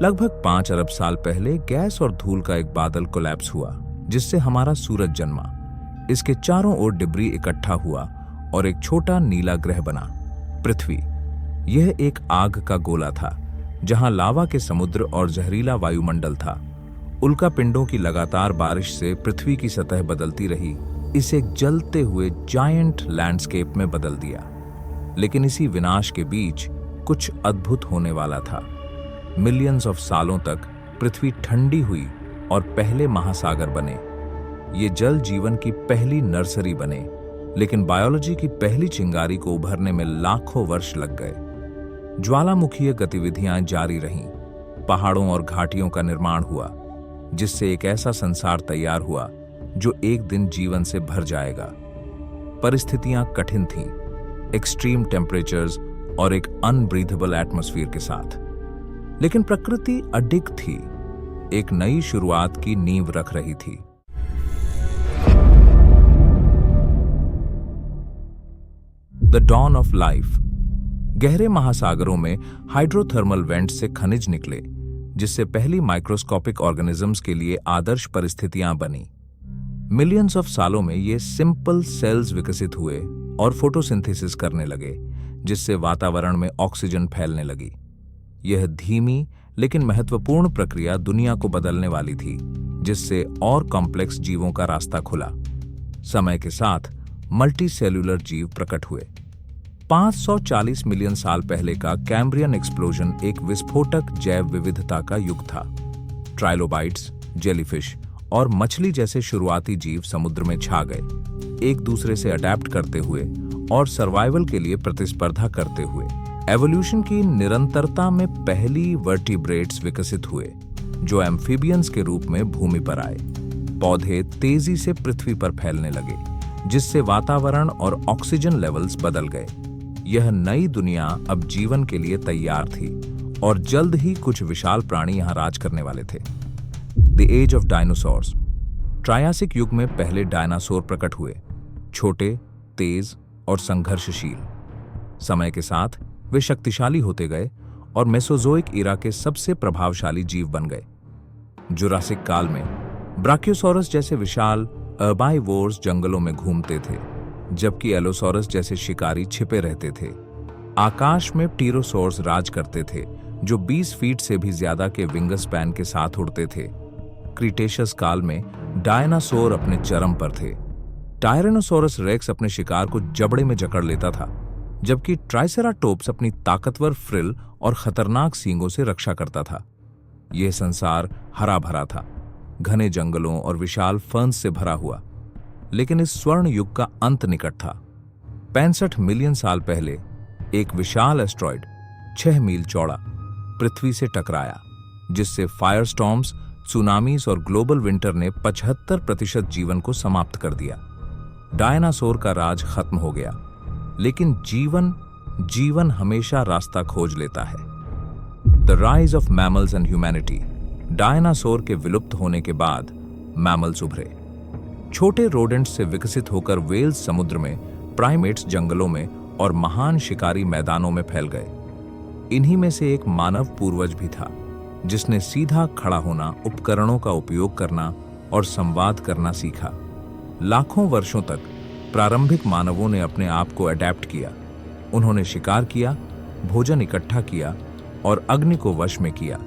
लगभग 5 अरब साल पहले गैस और धूल का एक बादल कोलैप्स हुआ, जिससे हमारा सूरज जन्मा। इसके चारों ओर डिब्री इकट्ठा हुआ और एक छोटा नीला ग्रह बना, पृथ्वी। यह एक आग का गोला था, जहां लावा के समुद्र और जहरीला वायुमंडल था। उल्का पिंडों की लगातार बारिश से पृथ्वी की सतह बदलती रही, इसे एक जलते हुए जायंट लैंडस्केप में बदल दिया। लेकिन इसी विनाश के बीच कुछ अद्भुत होने वाला था। मिलियंस ऑफ सालों तक पृथ्वी ठंडी हुई और पहले महासागर बने। ये जल जीवन की पहली नर्सरी बने, लेकिन बायोलॉजी की पहली चिंगारी को उभरने में लाखों वर्ष लग गए। ज्वालामुखीय गतिविधियां जारी रहीं, पहाड़ों और घाटियों का निर्माण हुआ, जिससे एक ऐसा संसार तैयार हुआ जो एक दिन जीवन से भर जाएगा। परिस्थितियां कठिन थीं, एक्सट्रीम टेम्परेचर्स और एक अनब्रीथेबल एटमॉस्फेयर के साथ। लेकिन प्रकृति अडिग थी, एक नई शुरुआत की नींव रख रही थी। The dawn of life. गहरे महासागरों में हाइड्रोथर्मल वेंट्स से खनिज निकले, जिससे पहली माइक्रोस्कोपिक ऑर्गेनिजम्स के लिए आदर्श परिस्थितियां बनी। मिलियंस ऑफ सालों में ये सिंपल सेल्स विकसित हुए और फोटोसिंथेसिस करने लगे, जिससे वातावरण में ऑक्सीजन फैलने लगी। यह धीमी लेकिन महत्वपूर्ण प्रक्रिया दुनिया को बदलने वाली थी, जिससे और कॉम्प्लेक्स जीवों का रास्ता खुला। समय के साथ मल्टी सेल्यूलर जीव प्रकट हुए। 540 मिलियन साल पहले का कैम्ब्रियन एक्सप्लोजन एक विस्फोटक जैव विविधता का युग था। ट्राइलोबाइट्स, जेलीफिश और मछली जैसे शुरुआती जीव समुद्र में छा गए, एक दूसरे से अडैप्ट करते हुए और सर्वाइवल के लिए प्रतिस्पर्धा करते हुए। एवोल्यूशन की निरंतरता में पहली वर्टिब्रेट्स विकसित हुए, जो एम्फीबियंस के रूप में भूमि पर आए। पौधे तेजी से पृथ्वी पर फैलने लगे, जिससे वातावरण और ऑक्सीजन लेवल्स बदल गए। यह नई दुनिया अब जीवन के लिए तैयार थी और जल्द ही कुछ विशाल प्राणी यहां राज करने वाले थे। The age of dinosaurs. Triassic युग में पहले डायनासोर प्रकट हुए, छोटे, तेज और संघर्षशील। समय के साथ वे शक्तिशाली होते गए और मेसोजोइक इरा के सबसे प्रभावशाली जीव बन गए। जुरासिक काल में ब्राकियोसॉरस जैसे विशाल अर्बाइवोर्स जंगलों में घूमते थे, जबकि एलोसॉरस जैसे शिकारी छिपे रहते थे। आकाश में प्टीरोसॉर्स राज करते थे, जो 20 फीट से भी ज्यादा के विंग स्पैन के साथ उड़ते थे। क्रीटेशियस काल में डायनासोर अपने चरम पर थे। टायरेनोसोरस रेक्स अपने शिकार को जबड़े में जकड़ लेता था, जबकि ट्राइसेराटोप्स अपनी ताकतवर फ्रिल और खतरनाक सींगों से रक्षा करता था। यह संसार हरा भरा था, घने जंगलों और विशाल फर्न्स से भरा हुआ। लेकिन इस स्वर्ण युग का अंत निकट था। 65 मिलियन साल पहले एक विशाल एस्ट्रॉइड 6 मील चौड़ा पृथ्वी से टकराया, जिससे फायरस्टॉर्म्स, सुनामीज और ग्लोबल विंटर ने 75% जीवन को समाप्त कर दिया। डायनासोर का राज खत्म हो गया, लेकिन जीवन हमेशा रास्ता खोज लेता है। The rise of mammals and humanity. Dinosaur के विलुप्त होने के बाद मैमल्स उभरे। छोटे रोडेंट्स से विकसित होकर वेल्स समुद्र में, प्राइमेट्स जंगलों में और महान शिकारी मैदानों में फैल गए। इन्हीं में से एक मानव पूर्वज भी था, जिसने सीधा खड़ा होना, उपकरणों का उपयोग करना और संवाद करना सीखा। लाखों वर्षों तक प्रारंभिक मानवों ने अपने आप को अडैप्ट किया। उन्होंने शिकार किया, भोजन इकट्ठा किया और अग्नि को वश में किया।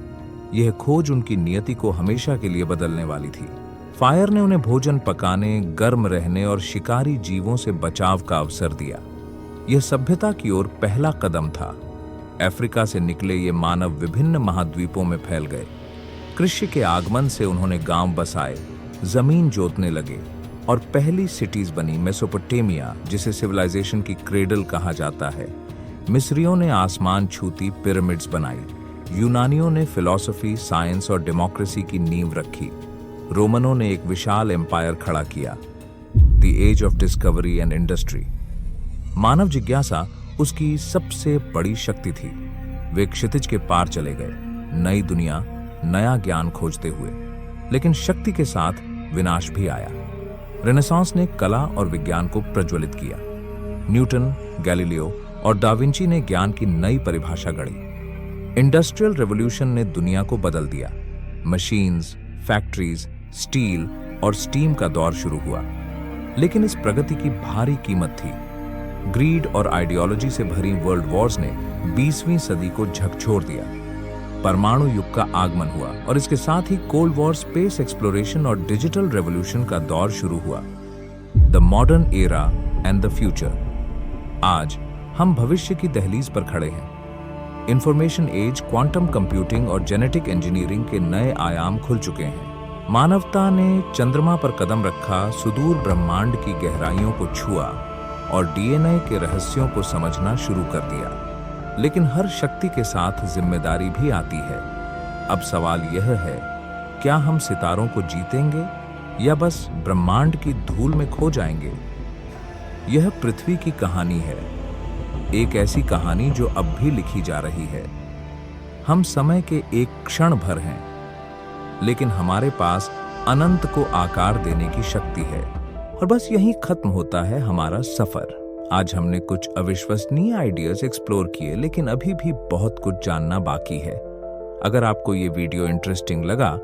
यह खोज उनकी नियति को हमेशा के लिए बदलने वाली थी। फायर ने उन्हें भोजन पकाने, गर्म रहने और शिकारी जीवों से बचाव का अवसर दिया। यह सभ्यता की ओर पहला कदम था। अफ्रीका से निकले ये मानव विभिन्न महाद्वीपों में फैल गए। कृषि के आगमन से उन्होंने गांव बसाए, जमीन जोतने लगे और पहली सिटीज बनी मेसोपोटामिया, जिसे सिविलाइजेशन की क्रेडल कहा जाता है। मिस्रियों ने आसमान छूती पिरामिड्स बनाई। यूनानियों ने फिलॉसफी, साइंस और डेमोक्रेसी की नींव रखी। रोमनों ने एक विशाल एम्पायर खड़ा किया। The age of discovery and industry. मानव जिज्ञासा उसकी सबसे बड़ी शक्ति थी। वे क्षितिज के पार चले गए, नई दुनिया, नया ज्ञान खोजते हुए। लेकिन शक्ति के साथ विनाश भी आया। रेनेसांस ने कला और विज्ञान को प्रज्वलित किया। न्यूटन, गैलीलियो और दा विंची ने ज्ञान की नई परिभाषा गढ़ी। इंडस्ट्रियल रेवोल्यूशन ने दुनिया को बदल दिया। मशीन्स, फैक्ट्रीज, स्टील और स्टीम का दौर शुरू हुआ। लेकिन इस प्रगति की भारी कीमत थी। ग्रीड और आइडियोलॉजी से भरी वर्ल्ड वॉर्स ने 20वीं सदी को झकझोर दिया। परमाणु युग का आगमन हुआ और इसके साथ ही कोल्ड वॉर, स्पेस एक्सप्लोरेशन और डिजिटल रेवोल्यूशन का दौर शुरू हुआ। The modern era and the future. आज हम भविष्य की दहलीज पर खड़े हैं। इंफॉर्मेशन एज, क्वांटम कंप्यूटिंग और जेनेटिक इंजीनियरिंग के नए आयाम खुल चुके हैं। मानवता ने चंद्रमा पर कदम रखा, सुदूर ब्रह्मांड की गहराइयों को छुआ और डीएनए के रहस्यों को समझना शुरू कर दिया। लेकिन हर शक्ति के साथ जिम्मेदारी भी आती है। अब सवाल यह है, क्या हम सितारों को जीतेंगे या बस ब्रह्मांड की धूल में खो जाएंगे? यह पृथ्वी की कहानी है, एक ऐसी कहानी जो अब भी लिखी जा रही है। हम समय के एक क्षण भर हैं, लेकिन हमारे पास अनंत को आकार देने की शक्ति है। और बस यहीं खत्म होता है हमारा सफर। आज हमने कुछ अविश्वसनीय आइडियाज एक्सप्लोर किए, लेकिन अभी भी बहुत कुछ जानना बाकी है। अगर आपको ये वीडियो इंटरेस्टिंग लगा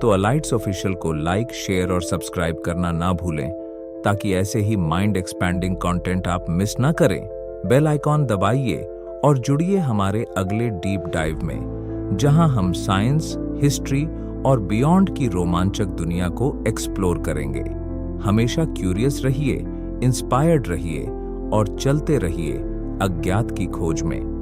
तो अलाइट्स ऑफिशियल को लाइक, शेयर और सब्सक्राइब करना ना भूलें, ताकि ऐसे ही माइंड एक्सपैंडिंग कंटेंट आप मिस ना करें। बेल आइकॉन दबाइए और जुड़िए हमारे अगले डीप डाइव में, जहां हम साइंस, हिस्ट्री और बियॉन्ड की रोमांचक दुनिया को एक्सप्लोर करेंगे। हमेशा क्यूरियस रहिए, इंस्पायर्ड रहिए और चलते रहिए अज्ञात की खोज में।